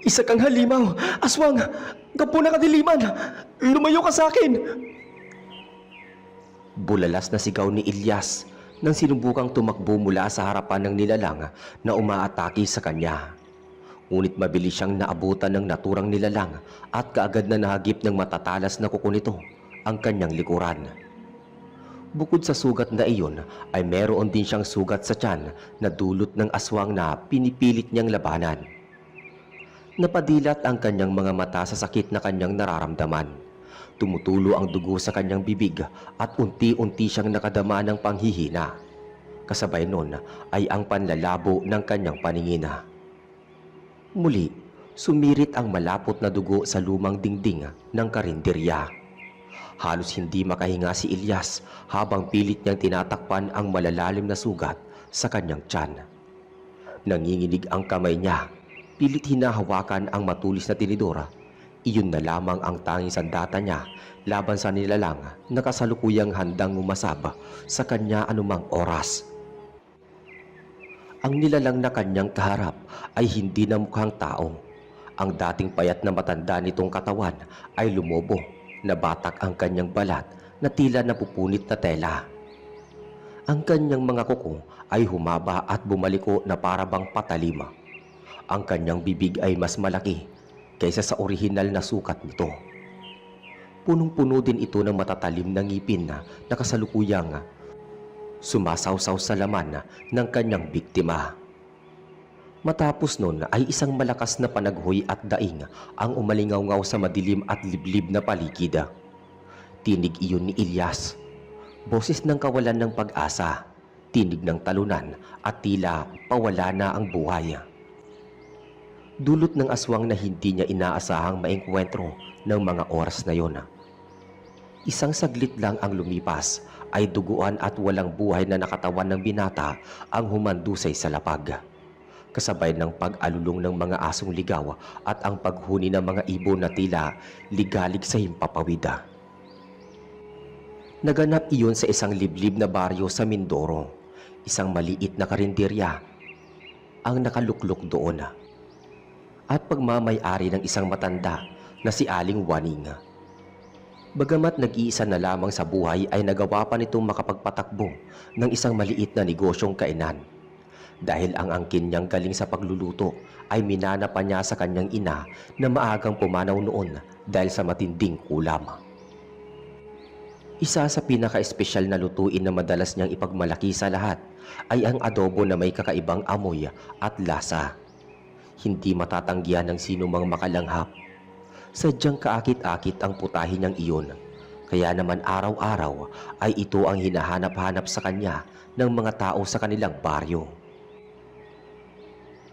Isa kang halimaw! Aswang! Gapo na kadiliman! Lumayo ka sa akin! Bulalas na sigaw ni Ilyas nang sinubukang tumakbo mula sa harapan ng nilalang na umaatake sa kanya. Ngunit mabilis siyang naabutan ng naturang nilalang at kaagad na nahagip ng matatalas na kuko nito ang kanyang likuran. Bukod sa sugat na iyon ay meron din siyang sugat sa tiyan na dulot ng aswang na pinipilit niyang labanan. Napadilat ang kanyang mga mata sa sakit na kanyang nararamdaman. Tumutulo ang dugo sa kanyang bibig at unti-unti siyang nakadama ng panghihina. Kasabay nun ay ang panlalabo ng kanyang paningin. Muli, sumirit ang malapot na dugo sa lumang dingding ng karinderya. Halos hindi makahinga si Ilyas habang pilit niyang tinatakpan ang malalalim na sugat sa kanyang tiyan. Nanginginig ang kamay niya, pilit hinahawakan ang matulis na tinidora. Iyon na lamang ang tanging sandata niya laban sa nilalang na kasalukuyang handang umasab sa kanya anumang oras. Ang nilalang na kanyang kaharap ay hindi na mukhang tao. Ang dating payat na matanda nitong katawan ay lumobo, nabatak ang kanyang balat na tila napupunit na tela. Ang kanyang mga kuko ay humaba at bumaliko na parabang patalima. Ang kanyang bibig ay mas malaki kaysa sa orihinal na sukat nito. Punong-puno din ito ng matatalim na ngipin na kasalukuyang sumasawsaw sa laman ng kanyang biktima. Matapos nun ay isang malakas na panaghoy at daing ang umalingaw-ngaw sa madilim at liblib na paligid. Tinig iyon ni Ilyas. Boses ng kawalan ng pag-asa, tinig ng talunan at tila pawala na ang buhay. Dulot ng aswang na hindi niya inaasahang maengkwentro ng mga oras na yon. Isang saglit lang ang lumipas ay duguan at walang buhay na nakatawan ng binata ang humandusay sa lapag. Kasabay ng pag-alulong ng mga asong ligaw at ang paghuni ng mga ibon na tila ligalig sa himpapawid. Naganap iyon sa isang liblib na baryo sa Mindoro. Isang maliit na karinderya ang nakaluklok doon at pagmamay-ari ng isang matanda na si Aling Waning. Bagamat nag-iisa na lamang sa buhay ay nagawa pa nitong makapagpatakbo ng isang maliit na negosyong kainan. Dahil ang angkin niyang galing sa pagluluto ay minana pa niya sa kanyang ina na maagang pumanaw noon dahil sa matinding kulam. Isa sa pinaka-espesyal na lutuin na madalas niyang ipagmalaki sa lahat ay ang adobo na may kakaibang amoy at lasa. Hindi matatanggihan ng sino mang makalanghap. Sadyang kaakit-akit ang putahe niyang iyon. Kaya naman araw-araw ay ito ang hinahanap-hanap sa kanya ng mga tao sa kanilang baryo.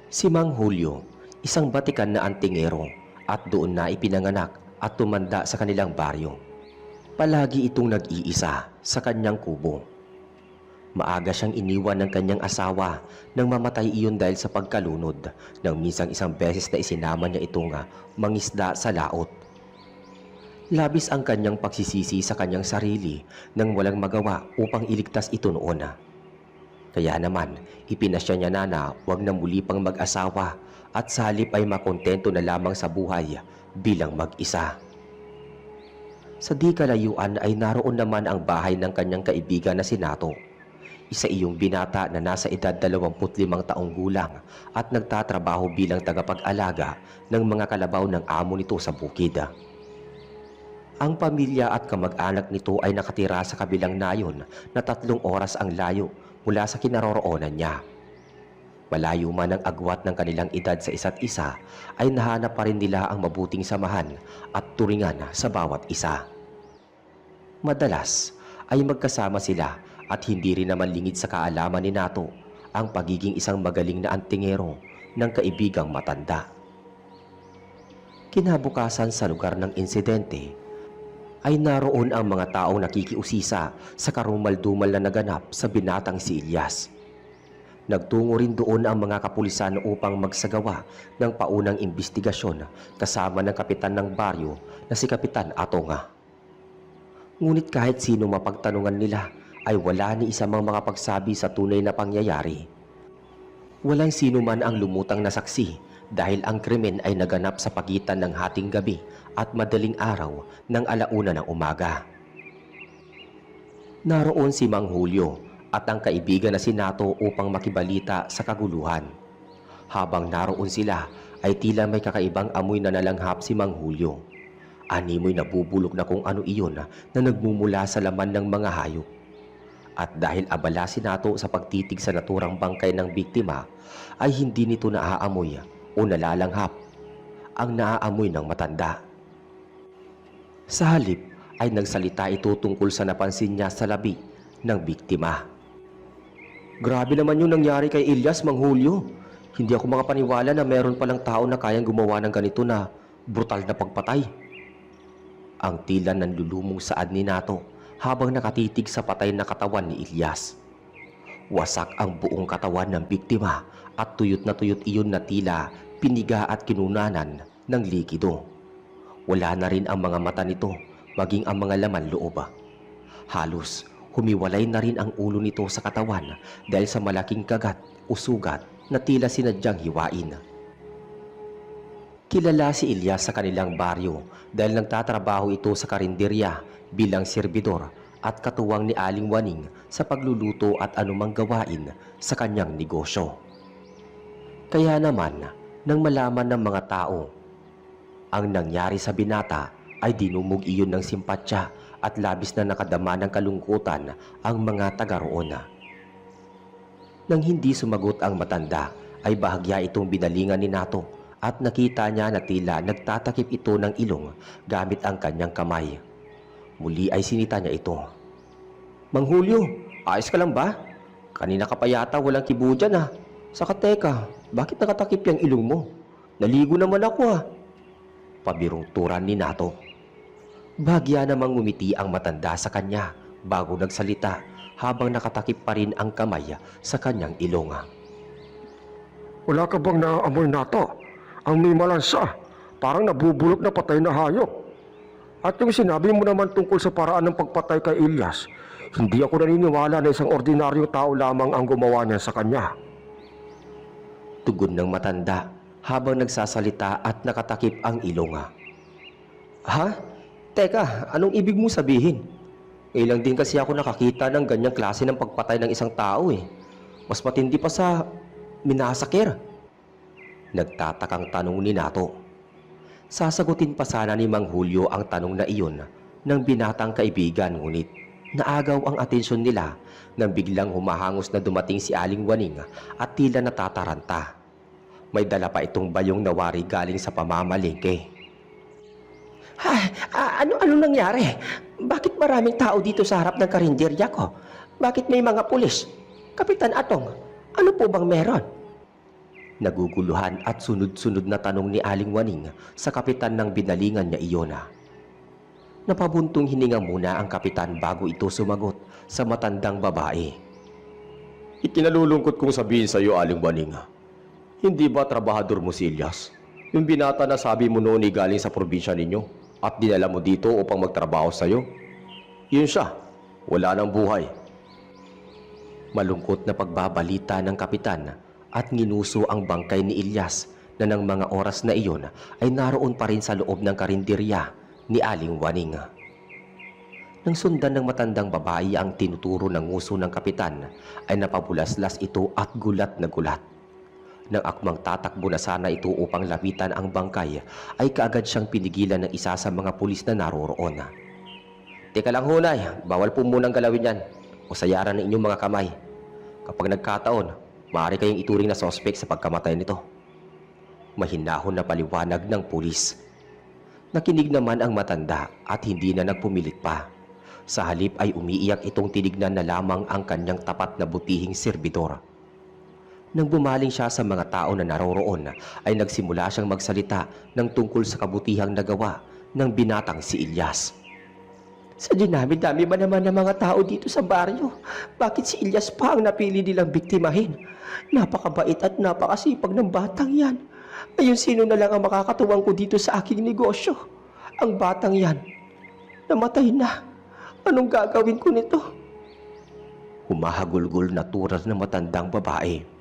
Si Mang Julio, isang batikan na antingero at doon na ipinanganak at tumanda sa kanilang baryo. Palagi itong nag-iisa sa kanyang kubo. Maaga siyang iniwan ng kanyang asawa nang mamatay iyon dahil sa pagkalunod nang minsang isang beses na isinama niya itong mangisda sa laot. Labis ang kanyang pagsisisi sa kanyang sarili nang walang magawa upang iligtas ito noon. Kaya naman, ipinasya niya na huwag na muli pang mag-asawa at sa halip ay makontento na lamang sa buhay bilang mag-isa. Sa di kalayuan ay naroon naman ang bahay ng kanyang kaibigan na si Nato. Isa iyong binata na nasa edad 25 taong gulang at nagtatrabaho bilang tagapag-alaga ng mga kalabaw ng amo nito sa bukid. Ang pamilya at kamag-anak nito ay nakatira sa kabilang nayon na 3 oras ang layo mula sa kinaroroonan niya. Malayo man ang agwat ng kanilang edad sa isa't isa, ay nahanap pa rin nila ang mabuting samahan at turingan sa bawat isa. Madalas ay magkasama sila at hindi rin naman lingid sa kaalaman ni Nato ang pagiging isang magaling na antingero ng kaibigang matanda. Kinabukasan sa lugar ng insidente ay naroon ang mga taong nakikiusisa sa karumal-dumal na naganap sa binatang si Ilyas. Nagtungo rin doon ang mga kapulisan upang magsagawa ng paunang imbestigasyon kasama ng kapitan ng baryo na si Kapitan Atonga. Ngunit kahit sino mapagtanungan nila ay wala ni isa mang makapagsabi sa tunay na pangyayari. Walang sino man ang lumutang na saksi dahil ang krimen ay naganap sa pagitan ng hating gabi at madaling araw ng 1:00 ng umaga. Naroon si Mang Julio at ang kaibigan na si Nato upang makibalita sa kaguluhan. Habang naroon sila ay tila may kakaibang amoy na nalanghap si Mang Julio. Animoy nabubulok na kung ano iyon na nagmumula sa laman ng mga hayop. At dahil abala si Nato sa pagtitig sa naturang bangkay ng biktima, ay hindi nito naaamoy o nalalanghap ang naaamoy ng matanda. Sa halip ay nagsalita ito tungkol sa napansin niya sa labi ng biktima. Grabe naman yung nangyari kay Elias, Mang Julio. Hindi ako makapaniwala na meron palang tao na kayang gumawa ng ganito na brutal na pagpatay. Ang tila nanlulumong saad ni Nato habang nakatitig sa patay na katawan ni Elias. Wasak ang buong katawan ng biktima at tuyot na tuyot iyon na tila piniga at kinunanan ng likido. Wala na rin ang mga mata nito, maging ang mga laman loob. Halos humiwalay na rin ang ulo nito sa katawan dahil sa malaking kagat o sugat na tila sinadyang hiwain. Kilala si Elias sa kanilang baryo dahil nagtatrabaho ito sa karinderya bilang serbidor at katuwang ni Aling Waning sa pagluluto at anumang gawain sa kanyang negosyo. Kaya naman, nang malaman ng mga tao ang nangyari sa binata, ay dinumog iyon ng simpatya at labis na nakadama ng kalungkutan ang mga taga roon. Nang hindi sumagot ang matanda, ay bahagya itong binalingan ni Nato at nakita niya na tila nagtatakip ito ng ilong gamit ang kanyang kamay. Muli ay sinita niya ito. Mang Julio, ayos ka lang ba? Kanina ka pa yata walang kibo dyan ah. Saka teka, bakit nakatakip yung ilong mo? Naligo naman ako ah. Pabirong turan ni Nato. Bahagya namang ngumiti ang matanda sa kanya bago nagsalita habang nakatakip pa rin ang kamay sa kanyang ilong. Wala ka bang naaamoy, Nato? Ang may malansa, parang nabubulok na patay na hayop. At yung sinabi mo naman tungkol sa paraan ng pagpatay kay Elias, hindi ako naniniwala na isang ordinaryo tao lamang ang gumawa niya sa kanya. Tugon ng matanda habang nagsasalita at nakatakip ang ilong. Ha? Teka, anong ibig mo sabihin? Ilang din kasi ako nakakita ng ganyang klase ng pagpatay ng isang tao eh. Mas matindi pa sa minasakir. Nagtatakang tanong ni Nato. Sasagutin pa sana ni Mang Julio ang tanong na iyon ng binatang kaibigan, ngunit naagaw ang atensyon nila nang biglang humahangos na dumating si Aling Waning at tila natataranta. May dala pa itong bayong nawari galing sa pamamalengke. Ano nangyari? Bakit maraming tao dito sa harap ng karinderya ko? Bakit may mga pulis? Kapitan Atong, ano po bang meron? Naguguluhan at sunod-sunod na tanong ni Aling Waning sa kapitan ng binalingan niya iyon. Napabuntong hininga muna ang kapitan bago ito sumagot sa matandang babae. Ikinalulungkot kong sabihin sa iyo, Aling Waning. Hindi ba trabahador mo si Elias? Yung binata na sabi mo noon ay galing sa probinsya ninyo at dinala mo dito upang magtrabaho sa iyo? Yun siya, wala nang buhay. Malungkot na pagbabalita ng kapitan at nginuso ang bangkay ni Elias na ng mga oras na iyon ay naroon pa rin sa loob ng karinderya ni Aling Waning. Nang sundan ng matandang babae ang tinuturo ng nguso ng kapitan, ay napabulaslas ito at gulat na gulat. Nang akmang tatakbo na sana ito upang lapitan ang bangkay, ay kaagad siyang pinigilan ng isa sa mga pulis na naroroon. Teka lang hunay, bawal po munang galawin yan o sayaran ng inyong mga kamay. Kapag nagkataon, maaari kayong ituring na sospek sa pagkamatay nito. Mahinahon na paliwanag ng pulis. Nakinig naman ang matanda at hindi na nagpumilit pa. Sa halip ay umiiyak itong tinignan na lamang ang kanyang tapat na butihing serbidor. Nang bumaling siya sa mga tao na naroroon, ay nagsimula siyang magsalita ng tungkol sa kabutihang nagawa ng binatang si Elias. Sa dinami-dami ba naman ng mga tao dito sa baryo, bakit si Elias pa ang napili nilang biktimahin? Napakabait at napakasipag ng batang yan. Ayun, sino na lang ang makakatuwang ko dito sa aking negosyo? Ang batang yan, namatay na. Anong gagawin ko nito? Humahagulgol na turas ng matandang babae.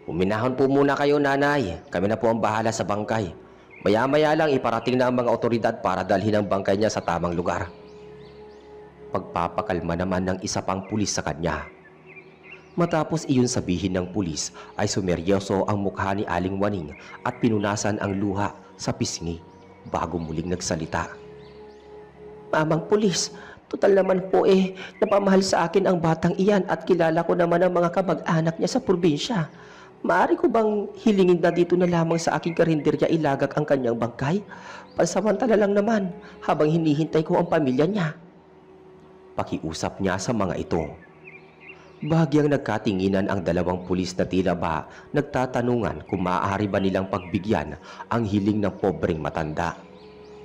Uminahon po muna kayo, nanay. Kami na po ang bahala sa bangkay. Maya-maya lang iparating na ang mga otoridad para dalhin ang bangkay niya sa tamang lugar. Pagpapakalma naman ng isa pang pulis sa kanya. Matapos iyon sabihin ng pulis ay sumeryoso ang mukha ni Aling Waning at pinunasan ang luha sa pisngi bago muling nagsalita. Mamang pulis, total naman po napamahal sa akin ang batang iyan at kilala ko naman ang mga kamag-anak niya sa probinsya. Maaari ko bang hilingin na dito na lamang sa aking karinderya ilagak ang kanyang bangkay? Pansamantala lang naman habang hinihintay ko ang pamilya niya. Pakiusap niya sa mga ito. Bahagyang nagkatinginan ang dalawang pulis na tila ba nagtatanungan kung maaari ba nilang pagbigyan ang hiling ng pobreng matanda.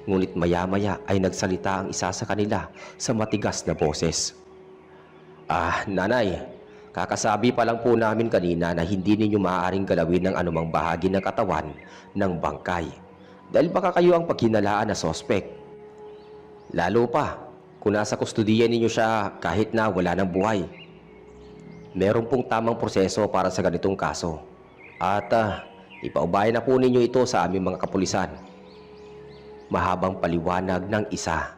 Ngunit maya-maya ay nagsalita ang isa sa kanila sa matigas na boses. Nanay, kakasabi pa lang po namin kanina na hindi ninyo maaaring galawin ng anumang bahagi ng katawan ng bangkay dahil baka kayo ang paghinalaan na sospek. Lalo pa kung nasa kustudiya ninyo siya kahit na wala ng buhay. Meron pong tamang proseso para sa ganitong kaso. At ipaubayan na po ninyo ito sa aming mga kapulisan. Mahabang paliwanag ng isa.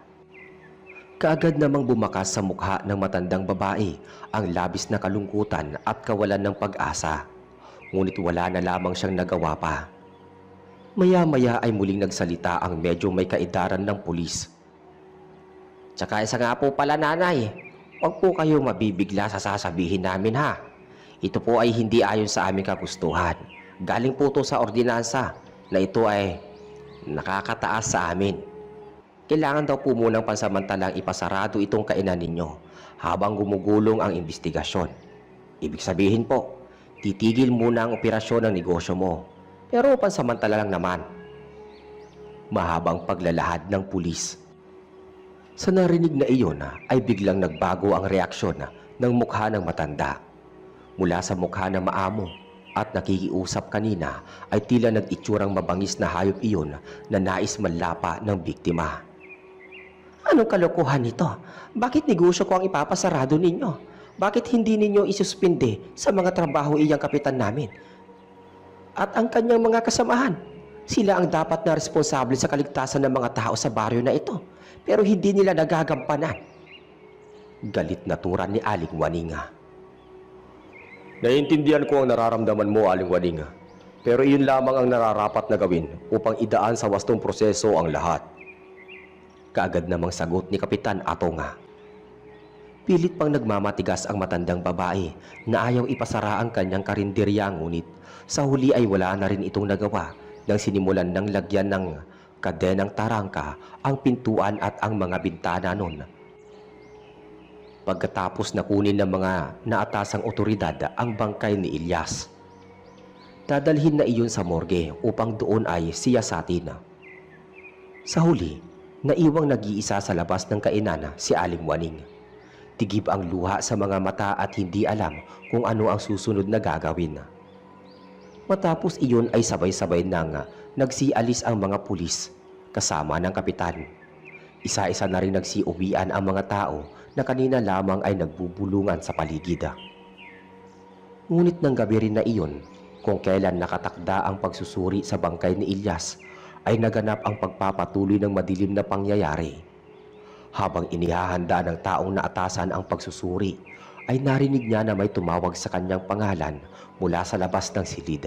Kaagad namang bumakas sa mukha ng matandang babae ang labis na kalungkutan at kawalan ng pag-asa. Ngunit wala na lamang siyang nagawa pa. Maya-maya ay muling nagsalita ang medyo may kaedaran ng pulis. Tsaka isa nga po pala, nanay. Huwag po kayo mabibigla sa sasabihin namin, ha. Ito po ay hindi ayon sa aming kagustuhan. Galing po ito sa ordinansa na ito ay nakakataas sa amin. Kailangan daw po munang pansamantalang ipasarado itong kainan ninyo habang gumugulong ang investigasyon. Ibig sabihin po, titigil muna ang operasyon ng negosyo mo. Pero pansamantala lang naman. Mahabang paglalahad ng pulis. Sa narinig na iyon ay biglang nagbago ang reaksyon ng mukha ng matanda. Mula sa mukha ng maamo at nakikiusap kanina ay tila nag-itsurang mabangis na hayop iyon na nais manlapa ng biktima. Anong kalokohan nito? Bakit negosyo ko ang ipapasarado ninyo? Bakit hindi ninyo isuspinde sa mga trabaho iyang kapitan namin? At ang kanyang mga kasamahan, sila ang dapat na responsable sa kaligtasan ng mga tao sa baryo na ito. Pero hindi nila nagagampanan. Galit na turan ni Aling Waninga. Naiintindihan ko ang nararamdaman mo, Aling Waninga. Pero iyon lamang ang nararapat na gawin upang idaan sa wastong proseso ang lahat. Kaagad namang sagot ni Kapitan Atonga. Pilit pang nagmamatigas ang matandang babae na ayaw ipasara ang kanyang karinderya, ngunit sa huli ay wala na rin itong nagawa nang sinimulan ng lagyan ng kadenang tarangka ang pintuan at ang mga bintana nun. Pagkatapos na kunin ng mga naatasang otoridad ang bangkay ni Ilyas, dadalhin na iyon sa morgue upang doon ay siyasatin. Sa huli, naiwang nag-iisa sa labas ng kainan si Aling Waning. Tigib ang luha sa mga mata at hindi alam kung ano ang susunod na gagawin. Matapos iyon ay sabay-sabay nang nagsialis ang mga pulis kasama ng kapitan. Isa-isa na rin nagsiuwian ang mga tao na kanina lamang ay nagbubulungan sa paligid. Ngunit ng gabi rin na iyon, kung kailan nakatakda ang pagsusuri sa bangkay ni Ilyas, ay naganap ang pagpapatuloy ng madilim na pangyayari. Habang inihahanda ng taong naatasan ang pagsusuri, ay narinig niya na may tumawag sa kanyang pangalan mula sa labas ng silid.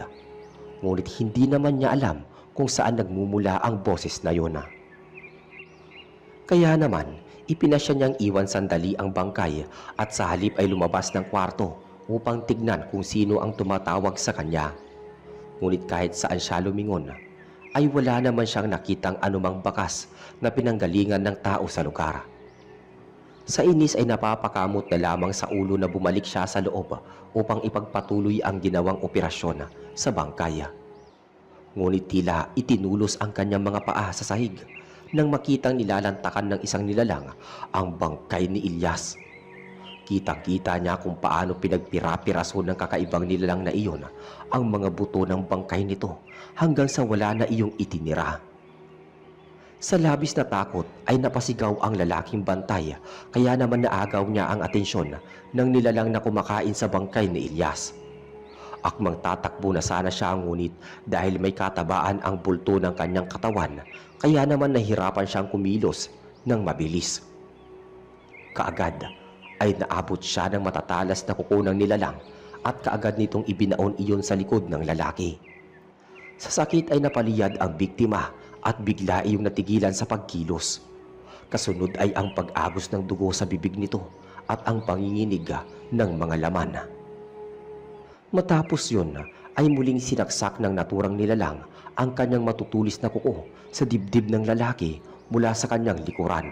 Ngunit hindi naman niya alam kung saan nagmumula ang boses na yun. Kaya naman, ipinasya niyang iwan sandali ang bangkay at sa halip ay lumabas ng kwarto upang tignan kung sino ang tumatawag sa kanya. Ngunit kahit saan siya lumingon, ay wala naman siyang nakitang anumang bakas na pinanggalingan ng tao sa lugar. Sa inis ay napapakamot na lamang sa ulo na bumalik siya sa loob upang ipagpatuloy ang ginawang operasyon sa bangkay. Ngunit tila itinulos ang kanyang mga paa sa sahig nang makitang nilalantakan ng isang nilalang ang bangkay ni Ilyas. Kitang-kita niya kung paano pinagpira-piraso ng kakaibang nilalang na iyon ang mga buto ng bangkay nito hanggang sa wala na iyong itinira. Sa labis na takot ay napasigaw ang lalaking bantay, kaya naman naagaw niya ang atensyon ng nilalang na kumakain sa bangkay ni Ilyas. Akmang tatakbo na sana siya, ngunit dahil may katabaan ang bulto ng kanyang katawan, kaya naman nahirapan siyang kumilos ng mabilis. Kaagad ay naabot siya ng matatalas na kuko ng nilalang at kaagad nitong ibinaon iyon sa likod ng lalaki. Sa sakit ay napaliyad ang biktima at bigla iyong natigilan sa pagkilos. Kasunod ay ang pag-agos ng dugo sa bibig nito at ang panginginig ng mga laman. Matapos yun ay muling sinaksak ng naturang nilalang ang kanyang matutulis na kuko sa dibdib ng lalaki mula sa kanyang likuran.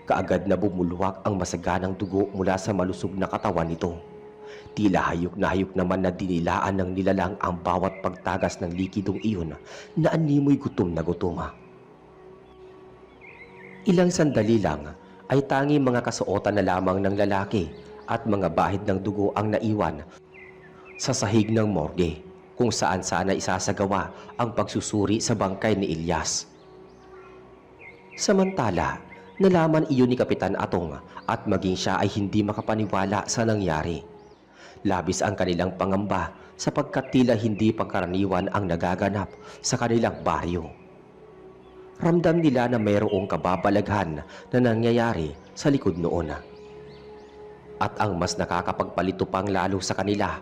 Kaagad na bumulwak ang masaganang dugo mula sa malusog na katawan nito. Tila hayok na hayok naman na dinilaan ng nilalang ang bawat pagtagas ng likidong iyon na animoy gutom na gutom. Ilang sandali lang ay tanging mga kasuotan na lamang ng lalaki at mga bahid ng dugo ang naiwan sa sahig ng morgue kung saan sana isasagawa ang pagsusuri sa bangkay ni Ilyas. Samantala, nalaman iyon ni Kapitan Atong at maging siya ay hindi makapaniwala sa nangyari. Labis ang kanilang pangamba sapagkat tila hindi pangkaraniwan ang nagaganap sa kanilang baryo. Ramdam nila na mayroong kababalaghan na nangyayari sa likod noon. At ang mas nakakapagpalito pang lalo sa kanila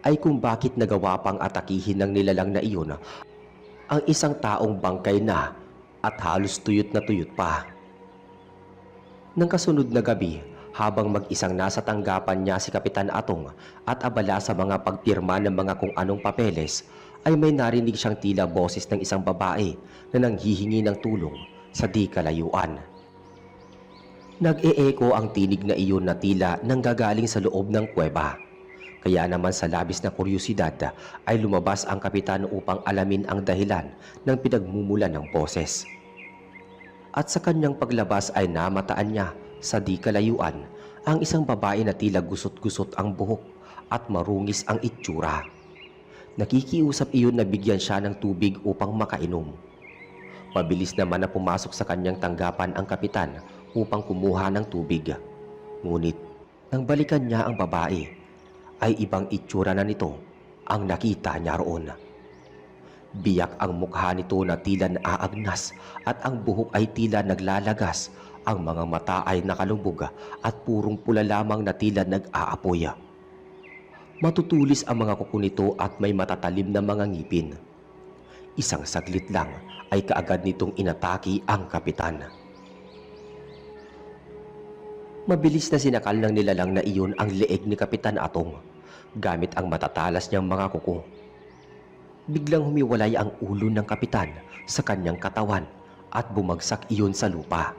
ay kung bakit nagawa pang atakihin ng nilalang na iyon ang isang taong bangkay na at halos tuyot na tuyot pa. Nang kasunod na gabi, habang mag-isang nasa tanggapan niya si Kapitan Atong at abala sa mga pagpirma ng mga kung anong papeles, ay may narinig siyang tila boses ng isang babae na nanghihingi ng tulong sa di kalayuan. Nag-e-echo ang tinig na iyon na tila nanggagaling sa loob ng kuweba. Kaya naman sa labis na kuryosidad ay lumabas ang kapitan upang alamin ang dahilan ng pinagmumulan ng boses. At sa kanyang paglabas ay namataan niya sa di kalayuan ang isang babae na tila gusot-gusot ang buhok at marungis ang itsura. Nakikiusap iyon na bigyan siya ng tubig upang makainom. Mabilis naman na pumasok sa kanyang tanggapan ang kapitan upang kumuha ng tubig. Ngunit nang balikan niya ang babae, ay ibang itsura na nito ang nakita niya roon. Biyak ang mukha nito na tila naaagnas at ang buhok ay tila naglalagas. Ang mga mata ay nakalubog at purong pula lamang na tila nag-aapoy. Matutulis ang mga kuko nito at may matatalim na mga ngipin. Isang saglit lang ay kaagad nitong inataki ang kapitan. Mabilis na sinakal ng nilalang na iyon ang leeg ni Kapitan Atong gamit ang matatalas niyang mga kuko. Biglang humiwalay ang ulo ng kapitan sa kanyang katawan at bumagsak iyon sa lupa.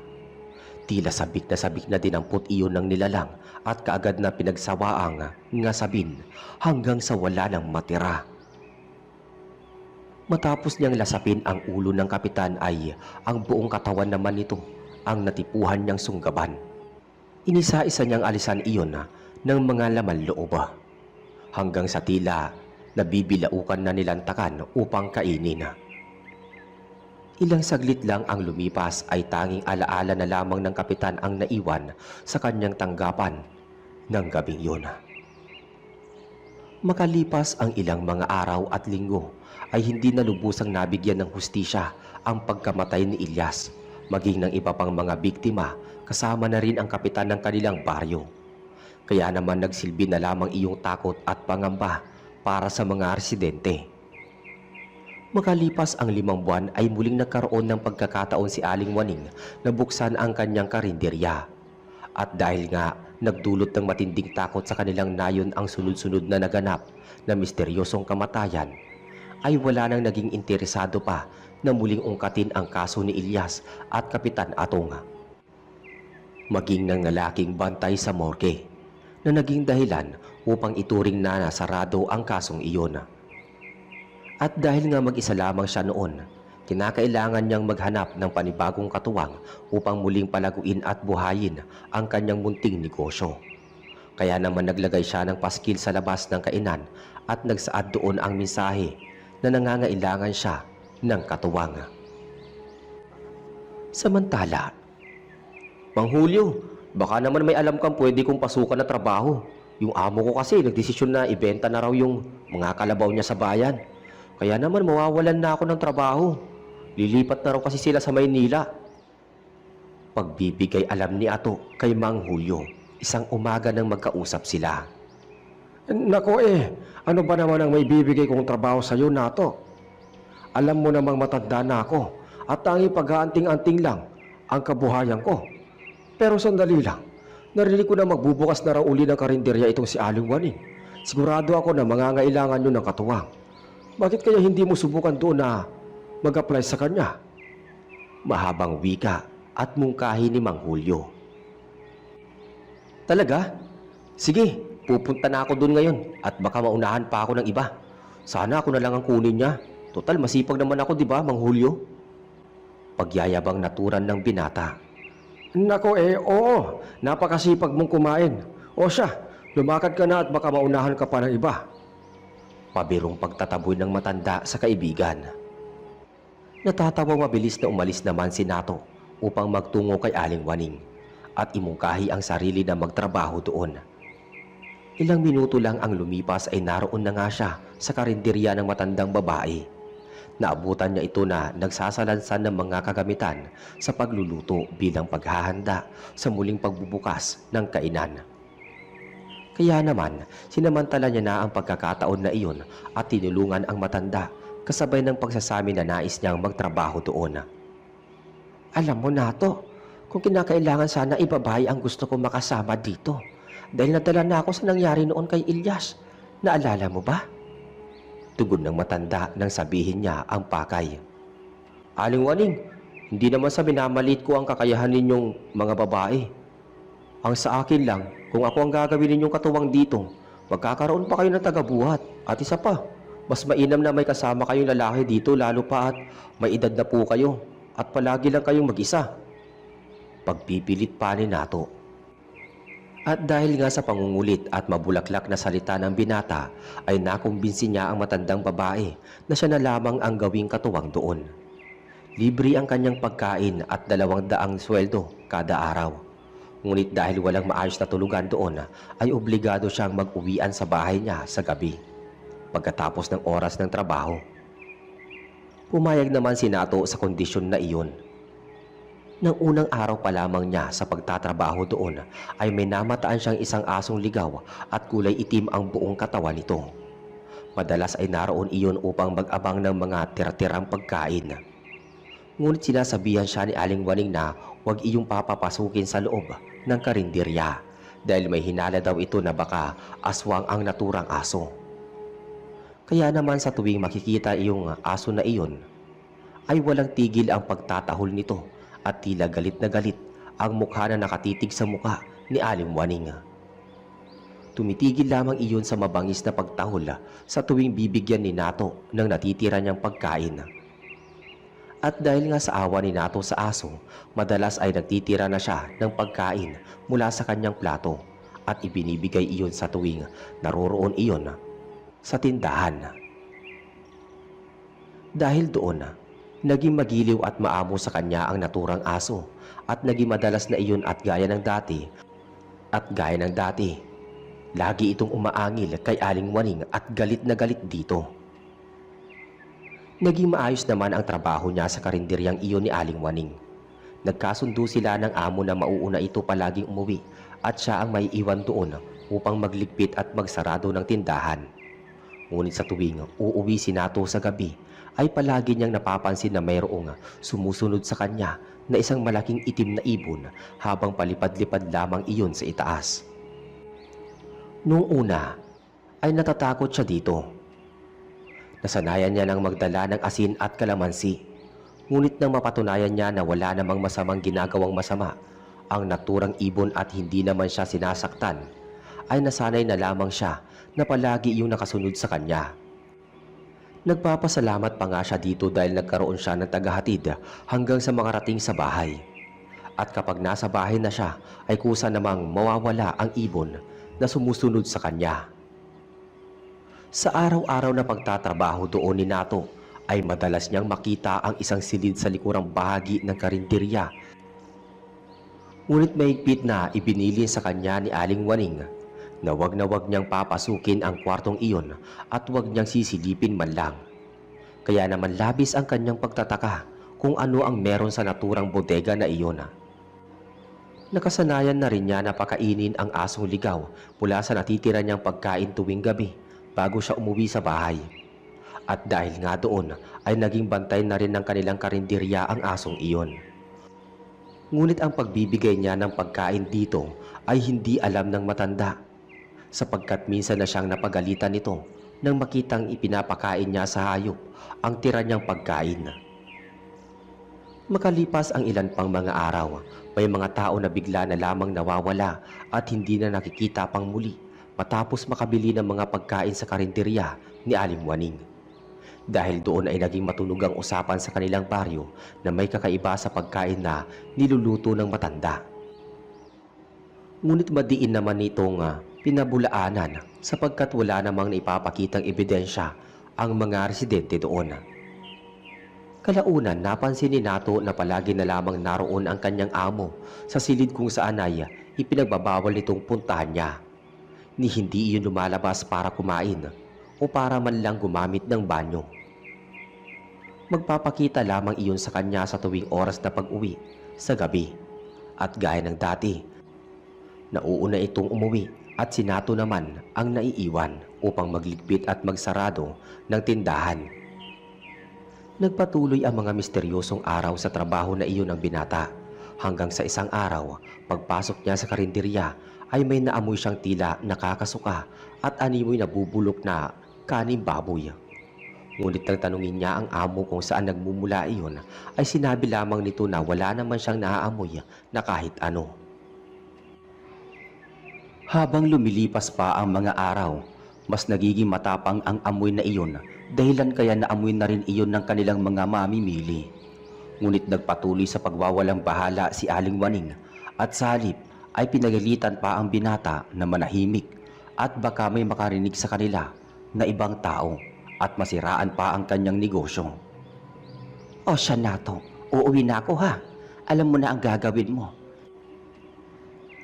Tila sabik na dinampot iyon ng nilalang at kaagad na pinagsawaang ngasabin hanggang sa wala nang matira. Matapos niyang lasapin ang ulo ng kapitan ay ang buong katawan naman nito ang natipuhan niyang sunggaban. Inisa-isa niyang alisan iyon ng mga laman loob hanggang sa tila nabibilaukan na nilantakan upang kainin. Ilang saglit lang ang lumipas ay tanging alaala na lamang ng kapitan ang naiwan sa kanyang tanggapan ng gabing yun. Makalipas ang ilang mga araw at linggo ay hindi na lubusang nabigyan ng hustisya ang pagkamatay ni Ilyas, maging ng iba pang mga biktima kasama na rin ang kapitan ng kanilang baryo. Kaya naman nagsilbi na lamang iyong takot at pangamba para sa mga residente. Makalipas ang 5 buwan ay muling nagkaroon ng pagkakataon si Aling Waning na buksan ang kanyang karinderya. At dahil nga nagdulot ng matinding takot sa kanilang nayon ang sunod-sunod na naganap na misteryosong kamatayan, ay wala nang naging interesado pa na muling ungkatin ang kaso ni Ilyas at Kapitan Atong. Maging ng lalaking bantay sa morgue na naging dahilan upang ituring na nasarado ang kasong iyon. At dahil nga mag-isa lamang siya noon, kinakailangan niyang maghanap ng panibagong katuwang upang muling palaguin at buhayin ang kanyang munting negosyo. Kaya naman naglagay siya ng paskil sa labas ng kainan at nagsaad doon ang mensahe na nangangailangan siya ng katuwang. Samantala, Mang Julio, baka naman may alam kang pwede kong pasukan na trabaho. Yung amo ko kasi nagdesisyon na ibenta na raw yung mga kalabaw niya sa bayan. Kaya naman mawawalan na ako ng trabaho. Lilipat na raw kasi sila sa Maynila. Pagbibigay alam ni Ato kay Mang Julio, isang umaga nang magkausap sila. Nako ano ba naman ang may bibigay kong trabaho sa iyo, Nato? Alam mo namang matanda na ako at tanging pag-aanting-anting lang ang kabuhayan ko. Pero sandali lang, narinig ko na magbubukas na raw uli ng karinderya itong si Aling Waning. Sigurado ako na mangangailangan nyo ng katuwang. Bakit kaya hindi mo subukan doon na mag-apply sa kanya? Mahabang wika at mungkahi ni Mang Julio. Talaga? Sige, pupunta na ako doon ngayon at baka maunahan pa ako ng iba. Sana ako na lang ang kunin niya. Total, masipag naman ako, di ba, Mang Julio? Pagyayabang naturan ng binata. Nako oo, napakasipag mong kumain. O siya, lumakad ka na at baka maunahan ka pa ng iba. Pabirong pagtataboy ng matanda sa kaibigan. Natatawang mabilis na umalis naman si Nato upang magtungo kay Aling Waning at imungkahi ang sarili na magtrabaho doon. Ilang minuto lang ang lumipas ay naroon na nga siya sa karinderya ng matandang babae. Naabutan niya ito na nagsasalansan ng mga kagamitan sa pagluluto bilang paghahanda sa muling pagbubukas ng kainan. Kaya naman, sinamantala niya na ang pagkakataon na iyon at tinulungan ang matanda kasabay ng pagsasami na nais niyang magtrabaho doon. Alam mo, Nato, kung kinakailangan sana ibabae ang gusto kong makasama dito dahil nadala na ako sa nangyari noon kay Ilyas. Naalala mo ba? Tugon ng matanda nang sabihin niya ang pakay. Aling Waning, hindi naman sa minamalit ko ang kakayahan ninyong mga babae. Ang sa akin lang, kung ako ang gagawin ninyong katuwang dito, magkakaroon pa kayo ng tagabuhat. At isa pa, mas mainam na may kasama kayong lalaki dito lalo pa at may edad na po kayo at palagi lang kayong mag-isa. Pagpipilit pa ni Nato. At dahil nga sa pangungulit at mabulaklak na salita ng binata, ay nakumbinsi niya ang matandang babae na siya na lamang ang gawing katuwang doon. Libre ang kanyang pagkain at 200 sweldo kada araw. Ngunit dahil walang maayos na tulugan doon, ay obligado siyang mag-uwian sa bahay niya sa gabi, pagkatapos ng oras ng trabaho. Pumayag naman si Nato sa kondisyon na iyon. Nang unang araw pa lamang niya sa pagtatrabaho doon ay may namataan siyang isang asong ligaw at kulay itim ang buong katawan nito. Madalas ay naroon iyon upang mag-abang ng mga tira-tirang pagkain. Ngunit sinasabihan siya ni Aling Waning na huwag iyong papapasukin sa loob ng karinderya dahil may hinala daw ito na baka aswang ang naturang aso. Kaya naman sa tuwing makikita iyong aso na iyon ay walang tigil ang pagtatahol nito at tila galit na galit ang mukha na nakatitig sa mukha ni Aling Waning. Tumitigil lamang iyon sa mabangis na pagtahol sa tuwing bibigyan ni Nato ng natitira niyang pagkain. At dahil nga sa awa ni Nato sa aso, madalas ay nagtitira na siya ng pagkain mula sa kanyang plato at ibinibigay iyon sa tuwing naroroon iyon sa tindahan. Dahil doon, naging magiliw at maamo sa kanya ang naturang aso at naging madalas na iyon at gaya ng dati. Lagi itong umaangil kay Aling Waning at galit na galit dito. Naging maayos naman ang trabaho niya sa karinderyang iyon ni Aling Waning. Nagkasundo sila ng amo na mauuna ito palaging umuwi at siya ang may iwan doon upang magligpit at magsarado ng tindahan. Ngunit sa tuwing uuwi si Nato sa gabi, ay palagi niyang napapansin na mayroong sumusunod sa kanya na isang malaking itim na ibon habang palipad-lipad lamang iyon sa itaas. Noong una ay natatakot siya dito. Nasanayan niya ng magdala ng asin at kalamansi. Ngunit nang mapatunayan niya na wala namang masamang ginagawang masama ang naturang ibon at hindi naman siya sinasaktan, ay nasanay na lamang siya na palagi yung nakasunod sa kanya. Nagpapasalamat pa nga siya dito dahil nagkaroon siya ng tagahatid hanggang sa makarating sa bahay. At kapag nasa bahay na siya ay kusa namang mawawala ang ibon na sumusunod sa kanya. Sa araw-araw na pagtatrabaho doon ni Nato ay madalas niyang makita ang isang silid sa likurang bahagi ng karinderya. Ngunit mahigpit na ibinilin sa kanya ni Aling Waning na wag niyang papasukin ang kwartong iyon at wag niyang sisilipin man lang. Kaya naman labis ang kanyang pagtataka kung ano ang meron sa naturang bodega na iyon. Nakasanayan na rin niya na pakainin ang asong ligaw mula sa natitira niyang pagkain tuwing gabi bago siya umuwi sa bahay. At dahil nga doon ay naging bantay na rin ng kanilang karinderya ang asong iyon. Ngunit ang pagbibigay niya ng pagkain dito ay hindi alam ng matanda, sapagkat minsan na siyang napagalitan nito nang makitang ipinapakain niya sa hayop ang tira niyang pagkain. Makalipas ang ilan pang mga araw, may mga tao na bigla na lamang nawawala at hindi na nakikita pang muli matapos makabili ng mga pagkain sa karinderya ni Aling Waning. Dahil doon ay naging matunog ang usapan sa kanilang baryo na may kakaiba sa pagkain na niluluto ng matanda. Ngunit madiin naman nitong pinabulaanan sapagkat wala namang naipapakitang ebidensya ang mga residente doon. Kalaunan, napansin ni Nato na palagi na lamang naroon ang kanyang amo sa silid kung saan ay ipinagbabawal nitong puntahan niya. Ni hindi iyon lumalabas para kumain o para man lang gumamit ng banyo. Magpapakita lamang iyon sa kanya sa tuwing oras na pag-uwi sa gabi. At gaya ng dati, nauuna itong umuwi at si Nato naman ang naiiwan upang magligpit at magsarado ng tindahan. Nagpatuloy ang mga misteryosong araw sa trabaho na iyon ng binata hanggang sa isang araw, pagpasok niya sa karinderya ay may naamoy siyang tila nakakasuka at animoy nabubulok na kaning baboy. Ngunit nang tanungin niya ang amo kung saan nagmumula iyon, ay sinabi lamang nito na wala naman siyang naaamoy na kahit ano. Habang lumilipas pa ang mga araw, mas nagiging matapang ang amoy na iyon, dahilan kaya naamoy na rin iyon ng kanilang mga mamimili. Ngunit nagpatuloy sa pagwawalang bahala si Aling Waning at sa halip ay pinagalitan pa ang binata na manahimik at baka may makarinig sa kanila na ibang tao at masiraan pa ang kanyang negosyo. O siya, Nato, uuwi na ako ha. Alam mo na ang gagawin mo.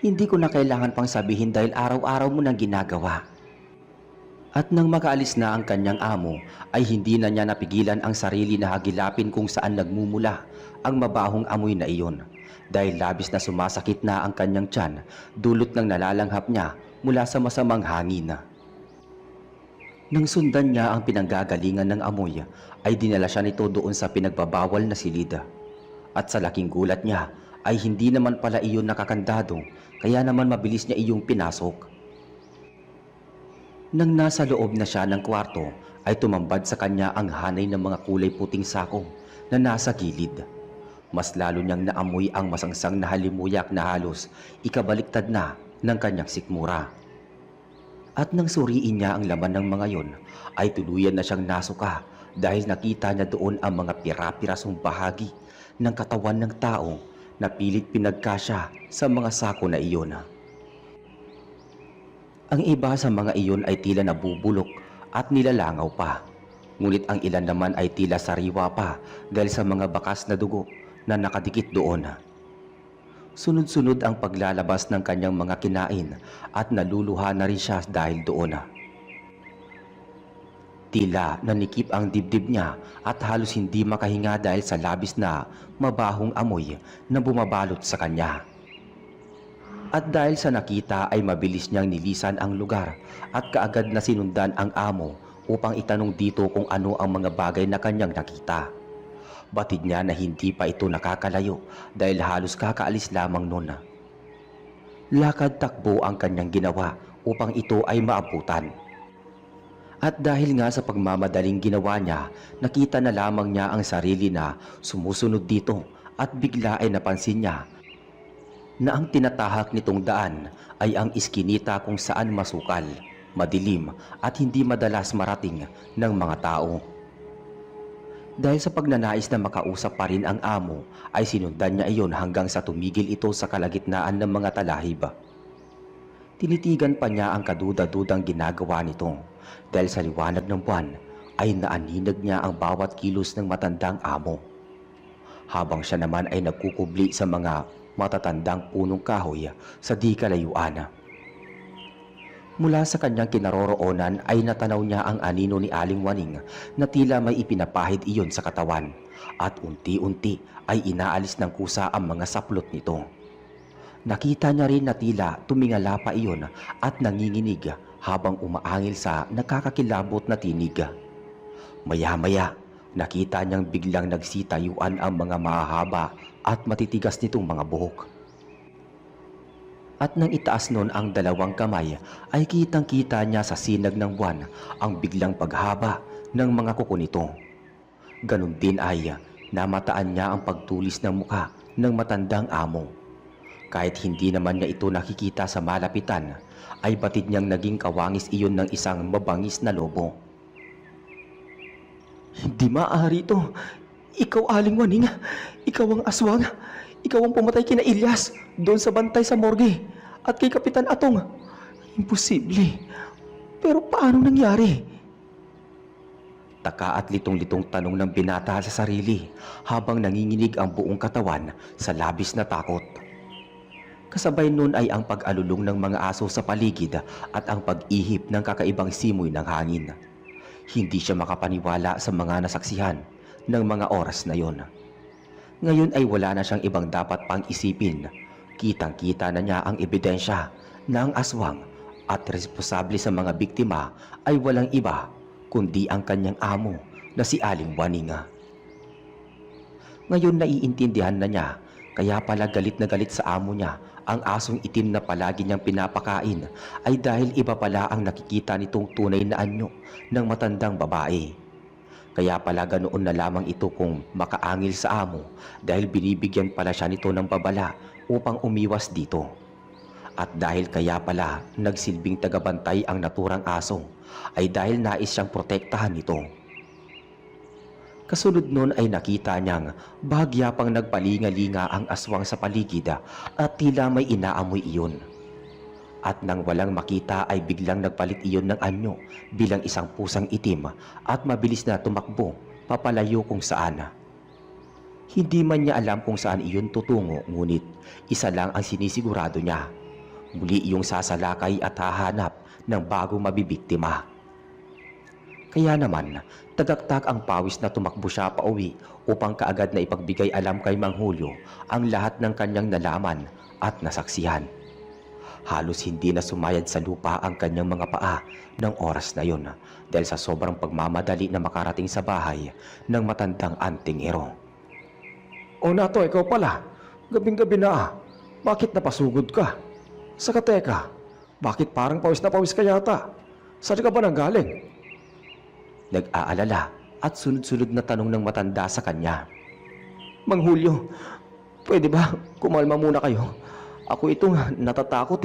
Hindi ko na kailangan pang sabihin dahil araw-araw mo nang ginagawa. At nang makaalis na ang kanyang amo, ay hindi na niya napigilan ang sarili na hagilapin kung saan nagmumula ang mabahong amoy na iyon. Dahil labis na sumasakit na ang kanyang tiyan, dulot ng nalalanghap niya mula sa masamang hangin. Nang sundan niya ang pinanggagalingan ng amoy, ay dinala siya nito doon sa pinagbabawal na silid. At sa laking gulat niya, ay hindi naman pala iyon nakakandado, kaya naman mabilis niya iyong pinasok. Nang nasa loob na siya ng kwarto, ay tumambad sa kanya ang hanay ng mga kulay puting sako na nasa gilid. Mas lalo niyang naamoy ang masangsang na halimuyak na halos ikabaliktad na ng kanyang sikmura. At nang suriin niya ang laman ng mga yon, ay tuluyan na siyang nasuka dahil nakita niya doon ang mga pira-pirasong bahagi ng katawan ng tao na pilit pinagkasya sa mga sako na iyon. Ang iba sa mga iyon ay tila nabubulok at nilalangaw pa, ngunit ang ilan naman ay tila sariwa pa dahil sa mga bakas na dugo na nakadikit doon. Sunod-sunod ang paglalabas ng kanyang mga kinain at naluluha na rin siya dahil doon. Tila nanikip ang dibdib niya at halos hindi makahinga dahil sa labis na mabahong amoy na bumabalot sa kanya. At dahil sa nakita ay mabilis niyang nilisan ang lugar at kaagad na sinundan ang amo upang itanong dito kung ano ang mga bagay na kanyang nakita. Batid niya na hindi pa ito nakakalayo dahil halos kakaalis lamang noon. Lakad takbo ang kanyang ginawa upang ito ay maabutan. At dahil nga sa pagmamadaling ginawa niya, nakita na lamang niya ang sarili na sumusunod dito at bigla ay napansin niya na ang tinatahak nitong daan ay ang iskinita kung saan masukal, madilim at hindi madalas marating ng mga tao. Dahil sa pagnanais na makausap pa rin ang amo, ay sinundan niya iyon hanggang sa tumigil ito sa kalagitnaan ng mga talahib. Tinitigan pa niya ang kaduda-dudang ginagawa nito dahil sa liwanag ng buwan ay naaninag niya ang bawat kilos ng matandang amo. Habang siya naman ay nagkukubli sa mga matatandang punong kahoy sa di kalayuan. Mula sa kanyang kinaroroonan ay natanaw niya ang anino ni Aling Waning na tila may ipinapahid iyon sa katawan at unti-unti ay inaalis ng kusa ang mga saplot nito. Nakita niya rin na tila tumingala pa iyon at nanginginig habang umaangil sa nakakakilabot na tinig. Maya-maya, nakita niyang biglang nagsitayuan ang mga mahahaba at matitigas nitong mga buhok. At nang itaas nun ang dalawang kamay ay kitang-kita niya sa sinag ng buwan ang biglang paghaba ng mga kuko nito. Ganon din ay namataan niya ang pagtulis ng muka ng matandang amo. Kahit hindi naman niya ito nakikita sa malapitan, ay batid niyang naging kawangis iyon ng isang mabangis na lobo. Hindi maaari ito. Ikaw, Aling Waning. Ikaw ang aswang. Ikaw ang pumatay kina Ilyas doon sa bantay sa morgue at kay Kapitan Atong. Imposible. Pero paano nangyari? Taka at litong-litong tanong ng binata sa sarili habang nanginginig ang buong katawan sa labis na takot. Kasabay nun ay ang pag-alulong ng mga aso sa paligid at ang pag-ihip ng kakaibang simoy ng hangin. Hindi siya makapaniwala sa mga nasaksihan ng mga oras na yon. Ngayon ay wala na siyang ibang dapat pang isipin. Kitang-kita na niya ang ebidensya na ang aswang at responsable sa mga biktima ay walang iba kundi ang kanyang amo na si Aling Waning. Ngayon naiintindihan na niya kaya pala galit na galit sa amo niya ang asong itim na palagi niyang pinapakain ay dahil iba pala ang nakikita nitong tunay na anyo ng matandang babae. Kaya pala ganoon na lamang ito kung makaangil sa amo dahil binibigyan pala siya nito ng babala upang umiwas dito. At dahil kaya pala nagsilbing tagabantay ang naturang aso ay dahil nais siyang protektahan nito. Kasunod nun ay nakita niyang bahagya pang nagpalinga-linga ang aswang sa paligid at tila may inaamoy iyon. At nang walang makita ay biglang nagpalit iyon ng anyo bilang isang pusang itim at mabilis na tumakbo papalayo kung saan. Hindi man niya alam kung saan iyon tutungo ngunit isa lang ang sinisigurado niya. Muli iyong sasalakay at hahanap ng bagong mabibiktima. Kaya naman, tagaktak ang pawis na tumakbo siya pauwi upang kaagad na ipagbigay alam kay Mang Julio ang lahat ng kanyang nalaman at nasaksihan. Halos hindi na sumayad sa lupa ang kanyang mga paa ng oras na yon dahil sa sobrang pagmamadali na makarating sa bahay ng matandang antingero. O Nato, ikaw pala. Gabing-gabi na. Bakit napasugod ka? Saka teka, bakit parang pawis na pawis ka yata? Saan ka ba nanggaling? Nag-aalala at sunod-sunod na tanong ng matanda sa kanya. Mang Julio, pwede ba kumalma muna kayo? Ako itong natatakot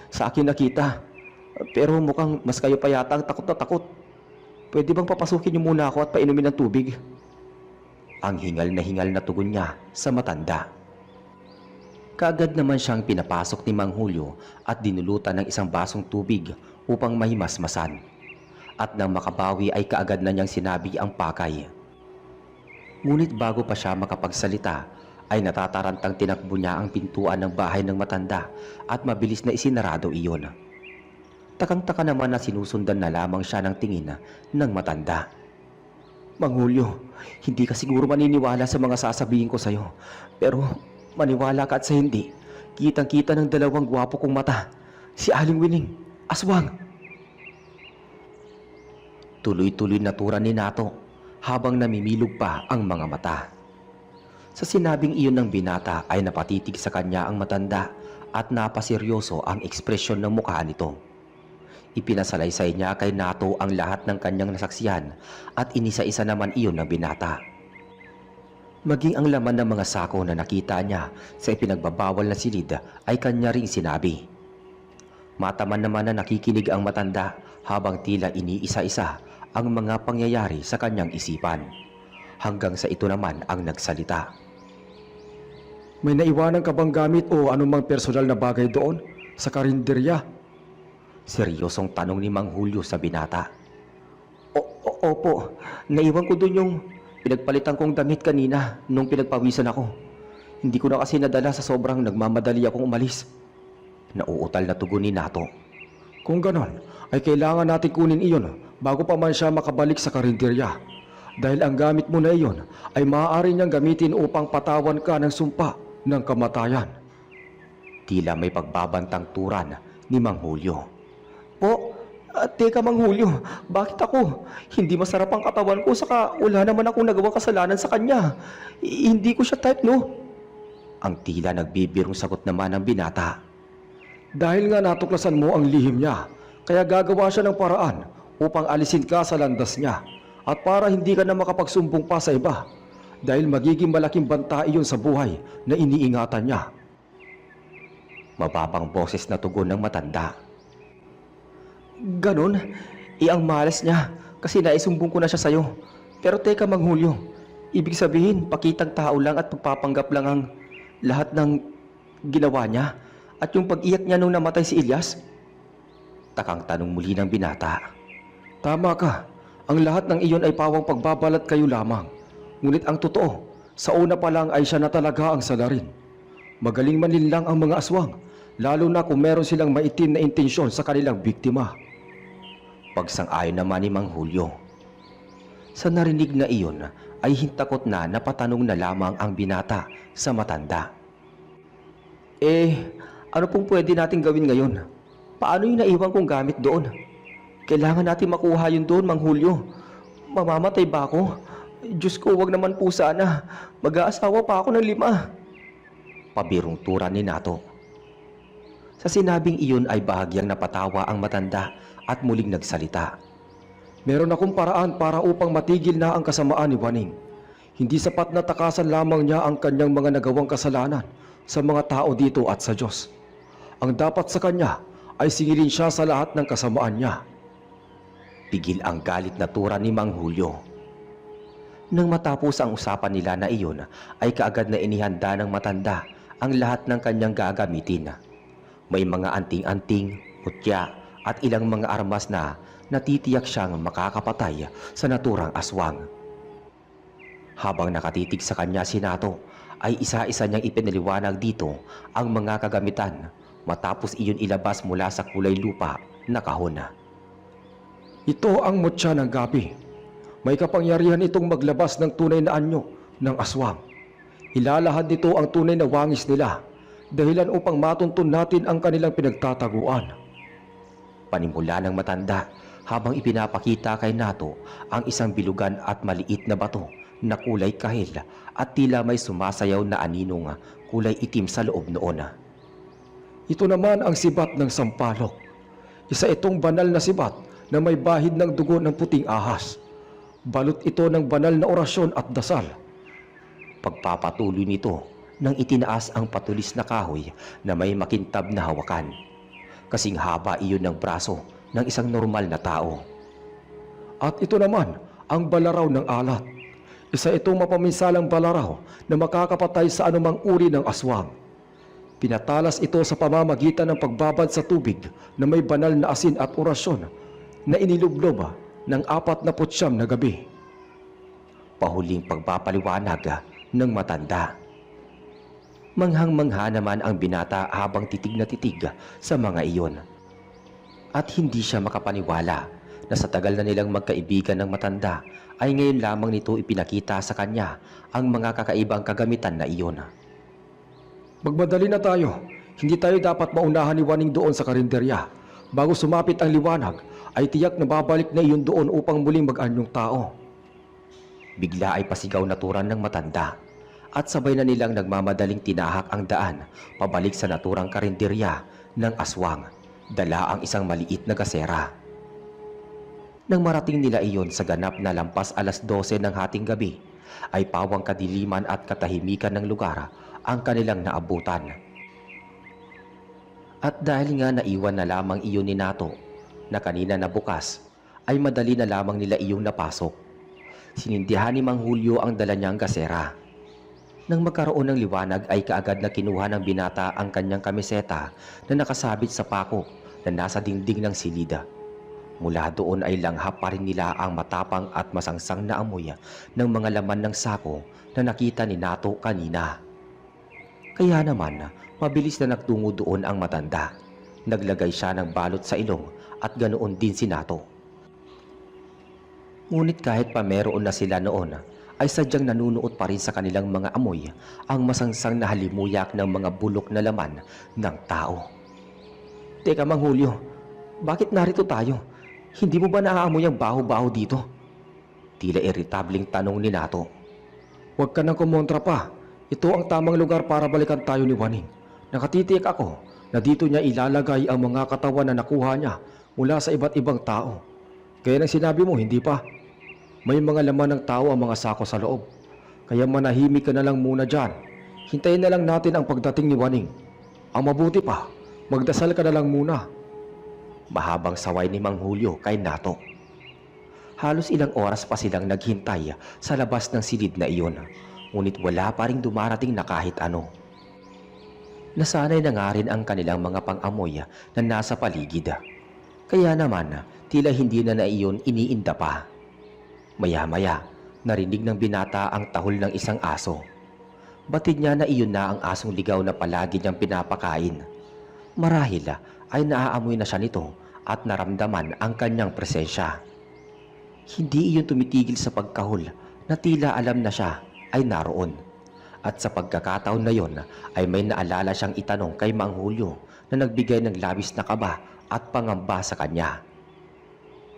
sa akin nakita. Pero mukhang mas kayo pa yata ang takot na takot. Pwede bang papasukin niyo muna ako at painumin ng tubig? Ang hingal na tugon niya sa matanda. Kaagad naman siyang pinapasok ni Mang Julio at dinulutan ng isang basong tubig upang mahimasmasan. At nang makabawi ay kaagad na niyang sinabi ang pakay. Ngunit bago pa siya makapagsalita, ay natatarantang tinakbo niya ang pintuan ng bahay ng matanda at mabilis na isinarado iyon. Takang-taka naman na sinusundan na lamang siya ng tingin ng matanda. Mang Julio, hindi ka siguro maniniwala sa mga sasabihin ko sa'yo. Pero maniwala ka at sa hindi, kitang-kita ng dalawang gwapo kong mata. Si Aling Waning, aswang. Tuloy-tuloy na tura ni Nato habang namimilog pa ang mga mata. Sa sinabing iyon ng binata ay napatitig sa kanya ang matanda at napaseryoso ang ekspresyon ng mukha nito. Ipinasalaysay niya kay Nato ang lahat ng kanyang nasaksihan at inisa-isa naman iyon ng binata. Maging ang laman ng mga sako na nakita niya sa ipinagbabawal na silid ay kanya ring sinabi. Mataman naman na nakikinig ang matanda habang tila iniisa-isa ang mga pangyayari sa kanyang isipan. Hanggang sa ito naman ang nagsalita. May naiwanan ka bang gamit o anumang personal na bagay doon sa karinderya? Seryosong tanong ni Mang Julio sa binata. Opo, naiwan ko doon yung pinagpalitan kong damit kanina nung pinagpawisan ako. Hindi ko na kasi nadala sa sobrang nagmamadali akong umalis. Nauutal na tugon ni Nato. Kung ganon, ay kailangan natin kunin iyon bago pa man siya makabalik sa karinderya. Dahil ang gamit mo na iyon ay maaari niyang gamitin upang patawan ka ng sumpa ng kamatayan. Tila may pagbabantang turan ni Mang Julio. Po, teka Mang Julio, bakit ako? Hindi masarap ang katawan ko saka wala naman akong nagawang kasalanan sa kanya. Hindi ko siya type, no? Ang tila nagbibirong sagot naman ng binata. Dahil nga natuklasan mo ang lihim niya, kaya gagawa siya ng paraan upang alisin ka sa landas niya at para hindi ka na makapagsumbong pa sa iba dahil magiging malaking banta iyon sa buhay na iniingatan niya. Mababang boses na tugon ng matanda. Ganon? Ang malas niya kasi naisumbong ko na siya sa'yo. Pero teka Mang Julio, ibig sabihin pakitang tao lang at pagpapanggap lang ang lahat ng ginawa niya at yung pag-iyak niya nung namatay si Ilyas? Takang tanong muli ng binata. Tama ka, ang lahat ng iyon ay pawang pagbabalat kayo lamang. Ngunit ang totoo, sa una pa lang ay siya na talaga ang salarin. Magaling manlinlang ang mga aswang, lalo na kung meron silang maitim na intensyon sa kanilang biktima. Pagsang-ayon naman ni Mang Julio. Sa narinig na iyon ay hintakot na napatanong na lamang ang binata sa matanda. Ano pong pwede natin gawin ngayon? Paano yung naiwan kong gamit doon? Kailangan natin makuha yun doon, Mang Julio. Mamamatay ba ako? Diyos ko, wag naman po sana. Mag-aasawa pa ako ng 5. Pabirong tura ni Nato. Sa sinabing iyon ay bahagyang napatawa ang matanda at muling nagsalita. Meron akong paraan para upang matigil na ang kasamaan ni Waning. Hindi sapat na takasan lamang niya ang kanyang mga nagawang kasalanan sa mga tao dito at sa Diyos. Ang dapat sa kanya ay singilin siya sa lahat ng kasamaan niya. Pigil ang galit na tura ni Mang Julio. Nang matapos ang usapan nila na iyon, ay kaagad na inihanda ng matanda ang lahat ng kanyang gagamitin. May mga anting-anting, putya at ilang mga armas na natitiyak siyang makakapatay sa naturang aswang. Habang nakatitig sa kanya si Nato, ay isa-isa niyang ipinaliwanag dito ang mga kagamitan matapos iyon ilabas mula sa kulay lupa na kahon. Ito ang mutya ng gabi. May kapangyarihan itong maglabas ng tunay na anyo ng aswang. Ilalahad nito ang tunay na wangis nila, dahilan upang matuntun natin ang kanilang pinagtataguan. Panimula ng matanda habang ipinapakita kay Nato ang isang bilugan at maliit na bato na kulay kahil at tila may sumasayaw na aninong kulay itim sa loob noon. Ito naman ang sibat ng sampalok. Isa itong banal na sibat na may bahid ng dugo ng puting ahas. Balot ito ng banal na orasyon at dasal. Pagpapatuloy nito nang itinaas ang patulis na kahoy na may makintab na hawakan. Kasing haba iyon ng braso ng isang normal na tao. At ito naman ang balaraw ng alat. Isa itong mapaminsalang balaraw na makakapatay sa anumang uri ng aswang. Pinatalas ito sa pamamagitan ng pagbabad sa tubig na may banal na asin at orasyon na inilublob ng 49 na gabi. Pahuling pagpapaliwanag ng matanda. Manghang-mangha naman ang binata habang titig na titig sa mga iyon. At hindi siya makapaniwala na sa tagal na nilang magkaibigan ng matanda ay ngayon lamang nito ipinakita sa kanya ang mga kakaibang kagamitan na iyon. Magmadali na tayo. Hindi tayo dapat maunahan ni Waning doon sa karinderya. Bago sumapit ang liwanag, ay tiyak na babalik na iyon doon upang muling mag-anyong tao. Bigla ay pasigaw na turan ng matanda at sabay na nilang nagmamadaling tinahak ang daan pabalik sa naturang karinderya ng aswang, dala ang isang maliit na gasera. Nang marating nila iyon sa ganap na lampas 12:00 ng hating gabi, ay pawang kadiliman at katahimikan ng lugar ang kanilang naabutan. At dahil nga naiwan na lamang iyon ni Nato na kanina na bukas, ay madali na lamang nila iyong napasok. Sinindihan ni Mang Julio ang dala niyang gasera. Nang magkaroon ng liwanag ay kaagad na kinuha ng binata ang kanyang kamiseta na nakasabit sa pako na nasa dingding ng silida. Mula doon ay langhap pa rin nila ang matapang at masangsang na amoy ng mga laman ng sako na nakita ni Nato kanina. Kaya naman, mabilis na nagtungo doon ang matanda. Naglagay siya ng balot sa ilong at ganoon din si Nato. Ngunit kahit pa meron na sila noon, ay sadyang nanunuot pa rin sa kanilang mga amoy ang masangsang na halimuyak ng mga bulok na laman ng tao. Teka Mang Julio, bakit narito tayo? Hindi mo ba naaamoy ang baho-baho dito? Tila irritabling tanong ni Nato. Huwag ka nang kumontra pa. Ito ang tamang lugar para balikan tayo ni Waning. Nakatitik ako na dito niya ilalagay ang mga katawan na nakuha niya mula sa iba't ibang tao. Kaya nang sinabi mo, hindi pa. May mga laman ng tao ang mga sako sa loob. Kaya manahimik ka na lang muna dyan. Hintayin na lang natin ang pagdating ni Waning. Ang mabuti pa, magdasal ka na lang muna. Mahabang saway ni Mang Julio kay Nato. Halos ilang oras pa silang naghintay sa labas ng silid na iyon, ngunit wala pa ring dumarating na kahit ano. Nasanay na nga rin ang kanilang mga pang-amoy na nasa paligid. Kaya naman, tila hindi na iyon iniinda pa. Maya-maya, narinig ng binata ang tahol ng isang aso. Batid niya na iyon na ang asong ligaw na palagi niyang pinapakain. Marahil ay naaamoy na siya nito at naramdaman ang kanyang presensya. Hindi iyon tumitigil sa pagkahol na tila alam na siya ay naroon. At sa pagkakataon na yon ay may naalala siyang itanong kay Mang Julio na nagbigay ng labis na kaba at pangamba sa kanya.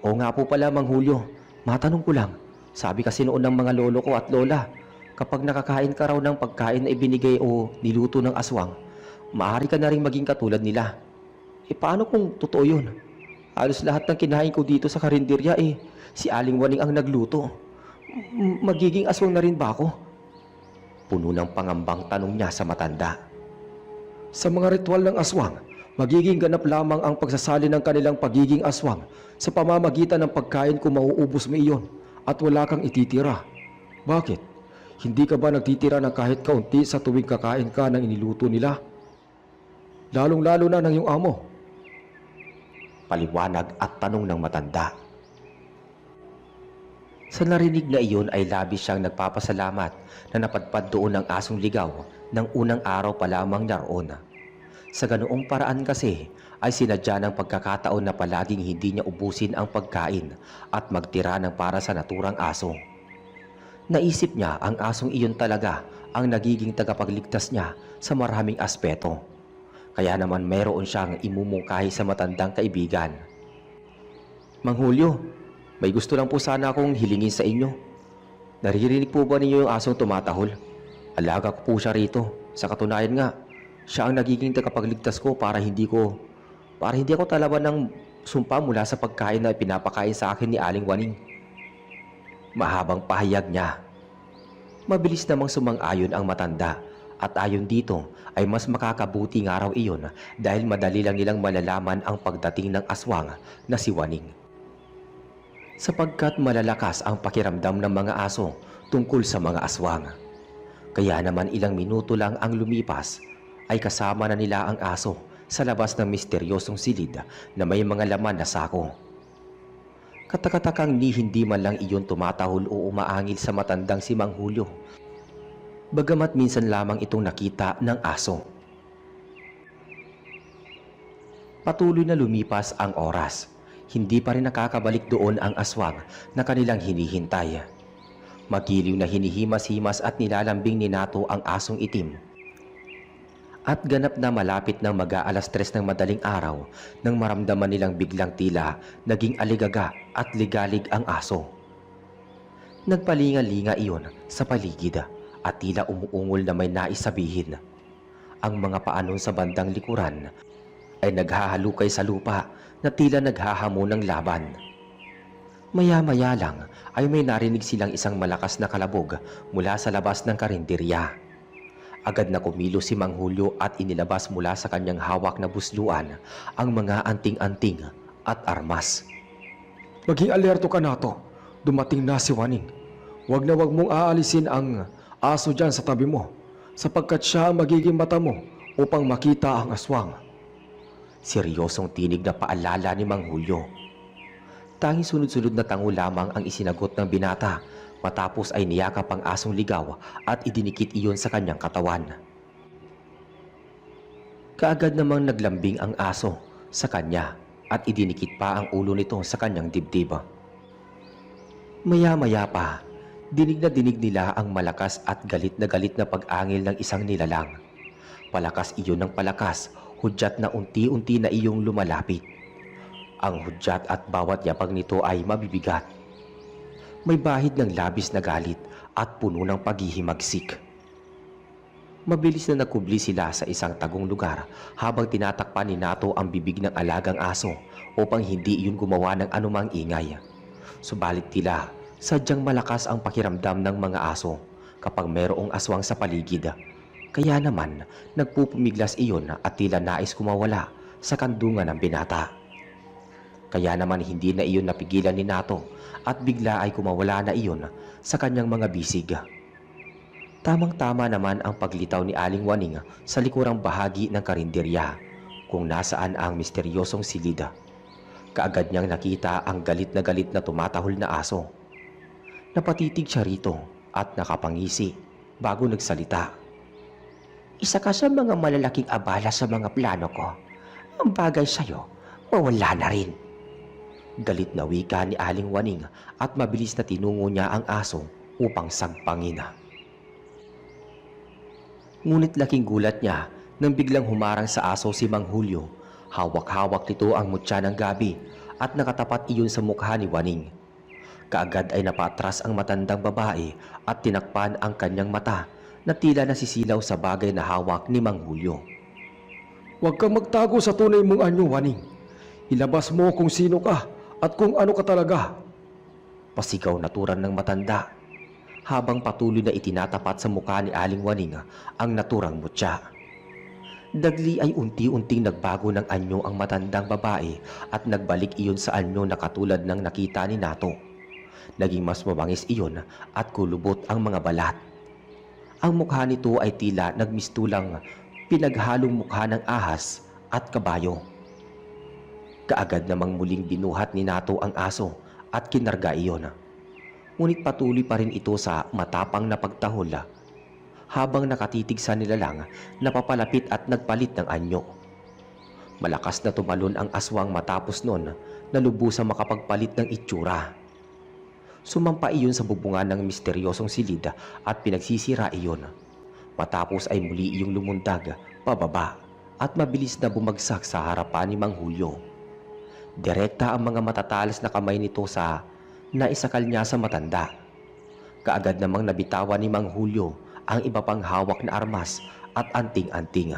O nga po pala Mang Julio, matanong ko lang, sabi kasi noon ng mga lolo ko at lola, kapag nakakain ka raw ng pagkain na ibinigay o niluto ng aswang, maaari ka na rin maging katulad nila. E paano kung totoo yun? Halos lahat ng kinain ko dito sa karinderya si Aling Waning ang nagluto. Magiging aswang na rin ba ako? Puno ng pangambang tanong niya sa matanda. Sa mga ritual ng aswang, magiging ganap lamang ang pagsasali ng kanilang pagiging aswang sa pamamagitan ng pagkain kung mauubos mo iyon at wala kang ititira. Bakit? Hindi ka ba nagtitira ng kahit kaunti sa tuwing kakain ka ng iniluto nila? Lalong-lalo na ng iyong amo. Paliwanag at tanong ng matanda. Sa narinig na iyon ay labis siyang nagpapasalamat na napadpad doon ang asong ligaw ng unang araw pa lamang naroon. Sa ganoong paraan kasi ay sinadya ng pagkakataon na palaging hindi niya ubusin ang pagkain at magtira ng para sa naturang aso. Naisip niya ang asong iyon talaga ang nagiging tagapagligtas niya sa maraming aspeto. Kaya naman mayroon siyang imumungkahi sa matandang kaibigan. Mang Julio, may gusto lang po sana akong hilingin sa inyo. Naririnig po ba ninyo yung asong tumatahol? Alaga ko po siya rito. Sa katunayan nga, siya ang nagiging tagapagligtas ko para hindi ako talaban ng sumpa mula sa pagkain na pinapakain sa akin ni Aling Waning. Mahabang pahayag niya. Mabilis namang sumang-ayon ang matanda at ayon dito ay mas makakabuti nga raw iyon dahil madali lang nilang malalaman ang pagdating ng aswang na si Waning. Sapagkat malalakas ang pakiramdam ng mga aso tungkol sa mga aswang. Kaya naman ilang minuto lang ang lumipas ay kasama na nila ang aso sa labas ng misteryosong silid na may mga laman na sako. Katakatakang hindi man lang iyon tumatahol o umaangil sa matandang si Mang Julio, bagamat minsan lamang itong nakita ng aso. Patuloy na lumipas ang oras. Hindi pa rin nakakabalik doon ang aswang na kanilang hinihintay. Magiliw na hinihimas-himas at nilalambing ni Nato ang asong itim. At ganap na malapit ng mag-aalas 3 ng madaling araw nang maramdaman nilang biglang tila naging aligaga at ligalig ang aso. Nagpalinga-linga iyon sa paligid at tila umuungol na may nais sabihin. Ang mga paanon sa bandang likuran ay naghahalukay sa lupa na tila naghahamon ng laban. Maya-maya lang ay may narinig silang isang malakas na kalabog mula sa labas ng karinderya. Agad na kumilos si Mang Julio at inilabas mula sa kanyang hawak na busluan ang mga anting-anting at armas. Maging alerto ka, Nato. Dumating na si Waning. Huwag na huwag mong aalisin ang aso dyan sa tabi mo, sapagkat siya ang magiging mata mo upang makita ang aswang. Seryosong tinig na paalala ni Mang Julio. Tanging sunod-sunod na tango lamang ang isinagot ng binata matapos ay niyakap ang asong ligaw at idinikit iyon sa kanyang katawan. Kaagad namang naglambing ang aso sa kanya at idinikit pa ang ulo nito sa kanyang dibdib. Maya-maya pa, dinig na dinig nila ang malakas at galit na pag-angil ng isang nilalang. Palakas iyon ng palakas, hudyat na unti-unti na iyong lumalapit. Ang hudyat at bawat yapag nito ay mabibigat. May bahid ng labis na galit at puno ng paghihimagsik. Mabilis na nagkubli sila sa isang tagong lugar habang tinatakpan ni Nato ang bibig ng alagang aso upang hindi iyon gumawa ng anumang ingay. Subalit tila, sadyang malakas ang pakiramdam ng mga aso kapag mayroong aswang sa paligid. Kaya naman, nagpupumiglas iyon at tila nais kumawala sa kandungan ng binata. Kaya naman hindi na iyon napigilan ni Nato at bigla ay kumawala na iyon sa kanyang mga bisig. Tamang-tama naman ang paglitaw ni Aling Waning sa likurang bahagi ng karinderya kung nasaan ang misteryosong silid. Kaagad niyang nakita ang galit na tumatahol na aso. Napatitig siya rito at nakapangisi bago nagsalita. Isa ka sa mga malalaking abala sa mga plano ko. Ang bagay sa'yo, mawala na rin. Galit na wika ni Aling Waning at mabilis na tinungo niya ang aso upang sagpangin. Ngunit laking gulat niya nang biglang humarang sa aso si Mang Julio. Hawak-hawak nito ang mutya ng gabi at nakatapat iyon sa mukha ni Waning. Kaagad ay napatras ang matandang babae at tinakpan ang kanyang mata na tila nasisilaw sa bagay na hawak ni Mang Julio. Huwag kang magtago sa tunay mong anyo, Waning. Ilabas mo kung sino ka at kung ano ka talaga. Pasigaw na turan ng matanda habang patuloy na itinatapat sa mukha ni Aling Waning ang naturang mutya. Dagli ay unti-unting nagbago ng anyo ang matandang babae at nagbalik iyon sa anyo na katulad ng nakita ni Nato. Naging mas mabangis iyon at kulubot ang mga balat. Ang mukha nito ay tila nagmistulang pinaghalong mukha ng ahas at kabayo. Kaagad namang muling binuhat ni Nato ang aso at kinarga iyon. Ngunit patuloy pa rin ito sa matapang na pagtahol habang nakatitig sa nilalang na papalapit at nagpalit ng anyo. Malakas na tumalon ang aswang matapos nun na lubusang makapagpalit ng itsura. Sumampa iyon sa bubungan ng misteryosong silid at pinagsisira iyon. Matapos ay muli iyong lumundag pababa at mabilis na bumagsak sa harapan ni Mang Julio. Direkta ang mga matatalas na kamay nito sa naisakal niya sa matanda. Kaagad namang nabitawan ni Mang Julio ang iba pang hawak na armas at anting-anting.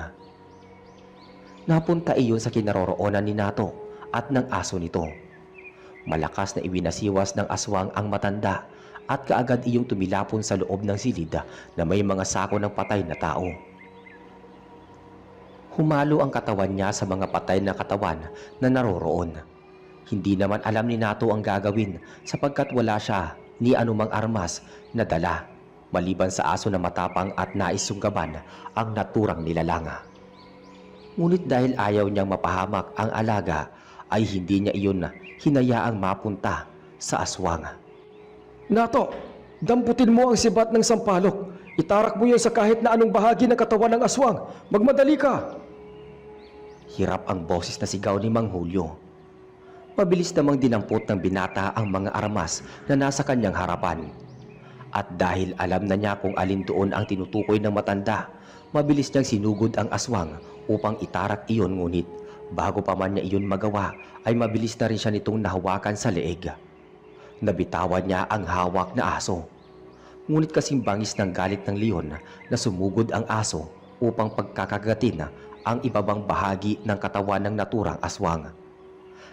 Napunta iyon sa kinaroroonan ni Nato at ng aso nito. Malakas na iwinasiwas ng aswang ang matanda at kaagad iyong tumilapon sa loob ng silid na may mga sako ng patay na tao. Humalo ang katawan niya sa mga patay na katawan na naroroon. Hindi naman alam ni Nato ang gagawin sapagkat wala siya ni anumang armas na dala maliban sa aso na matapang at naisunggaban ang naturang nilalanga. Ngunit dahil ayaw niyang mapahamak ang alaga ay hindi niya iyon hinayaang mapunta sa aswang. Nato, damputin mo ang sibat ng sampalok. Itarak mo yan sa kahit na anong bahagi ng katawan ng aswang. Magmadali ka! Hirap ang boses na sigaw ni Mang Julio. Mabilis namang dinampot ng binata ang mga armas na nasa kanyang harapan. At dahil alam na niya kung alin doon ang tinutukoy ng matanda, mabilis niyang sinugod ang aswang upang itarak iyon, ngunit bago pa man niya iyon magawa ay mabilis na rin siya nitong nahawakan sa leeg. Nabitawan niya ang hawak na aso. Ngunit kasing bangis ng galit ng leon na sumugod ang aso upang pagkakagatin ang ibabang bahagi ng katawan ng naturang aswang.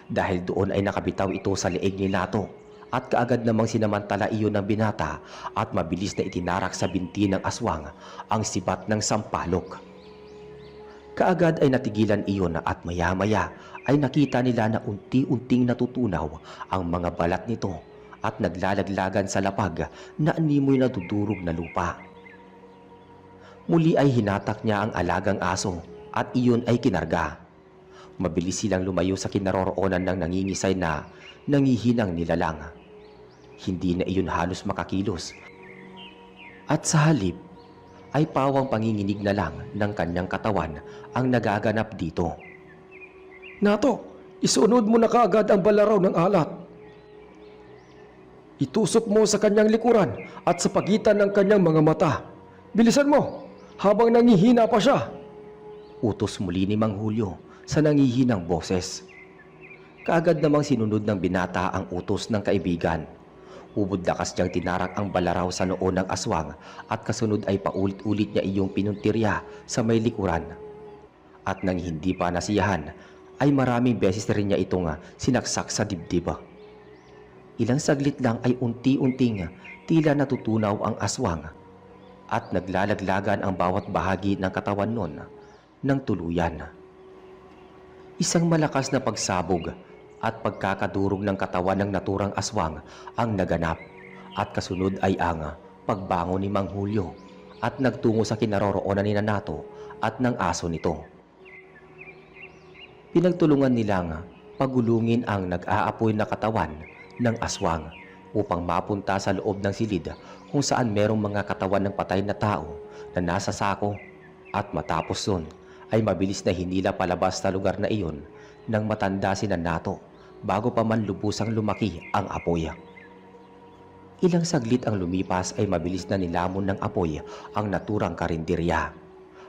Dahil doon ay nakabitaw ito sa leeg ni Nato at kaagad namang sinamantala iyon ng binata at mabilis na itinarak sa binti ng aswang ang sibat ng sampalok. Kaagad ay natigilan iyon at maya-maya ay nakita nila na unti-unting natutunaw ang mga balat nito at naglalaglagan sa lapag na animoy na dudurog na lupa. Muli ay hinatak niya ang alagang aso at iyon ay kinarga. Mabilis silang lumayo sa kinaroroonan ng nangingisay na nangihinang nilalang. Hindi na iyon halos makakilos. At sa halip ay pawang panginginig na lang ng kanyang katawan ang nagaganap dito. Nato, Isunod mo na kaagad ang balaraw ng alat. Itusok mo sa kanyang likuran at sa pagitan ng kanyang mga mata. Bilisan mo, habang nangihina pa siya. Utos muli ni Mang Julio sa nangihinang boses. Kaagad namang sinunod ng binata ang utos ng kaibigan. Ubod lakas niyang tinarak ang balaraw sa noo ng aswang at kasunod ay paulit-ulit niya iyong pinuntirya sa may likuran. At nang hindi pa nasiyahan, ay maraming beses rin niya itong sinaksak sa dibdib. Ilang saglit lang ay unti-unting tila natutunaw ang aswang at naglalaglagan ang bawat bahagi ng katawan nun ng tuluyan. Isang malakas na pagsabog at pagkakadurog ng katawan ng naturang aswang ang naganap at kasunod ay ang pagbangon ni Mang Julio at nagtungo sa kinaroroonan ni Nanato at ng aso nito. Pinagtulungan nilang pagulungin ang nag-aapoy na katawan ng aswang upang mapunta sa loob ng silid kung saan merong mga katawan ng patay na tao na nasa sako, at matapos nun ay mabilis na hinila palabas sa lugar na iyon ng matanda si Nanato bago pa man lubusang lumaki ang apoy. Ilang saglit ang lumipas ay mabilis na nilamon ng apoy ang naturang karinderya.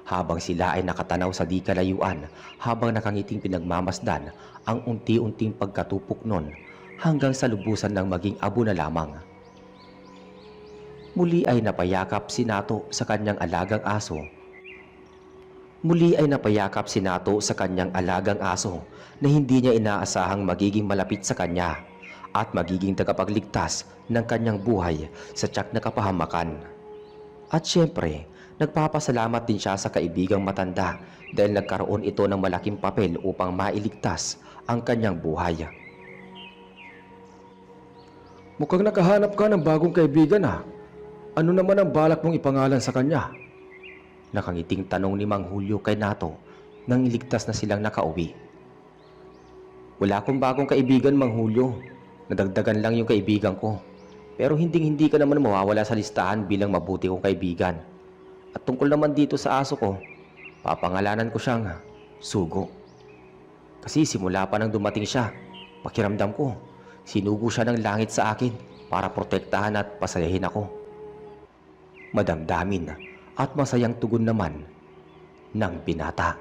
Habang sila ay nakatanaw sa di kalayuan, habang nakangiting pinagmamasdan ang unti-unting pagkatupok nun hanggang sa lubusan ng maging abo na lamang. Muli ay napayakap si Nato sa kanyang alagang aso. Na hindi niya inaasahang magiging malapit sa kanya at magiging tagapagligtas ng kanyang buhay sa tiyak na kapahamakan. At syempre, nagpapasalamat din siya sa kaibigang matanda dahil nagkaroon ito ng malaking papel upang mailigtas ang kanyang buhay. Mukhang nakahanap ka ng bagong kaibigan ha. Ano naman ang balak mong ipangalan sa kanya? Nakangiting tanong ni Mang Julio kay Nato nang iligtas na silang nakauwi. Wala akong bagong kaibigan, Mang Julio. Nadagdagan lang yung kaibigan ko. Pero hindi ka naman mawawala sa listahan bilang mabuti kong kaibigan. At tungkol naman dito sa aso ko, papangalanan ko siyang Sugo. Kasi simula pa nang dumating siya, pakiramdam ko, sinugo siya ng langit sa akin para protektahan at pasayahin ako. Madamdamin at masayang tugon naman ng binata.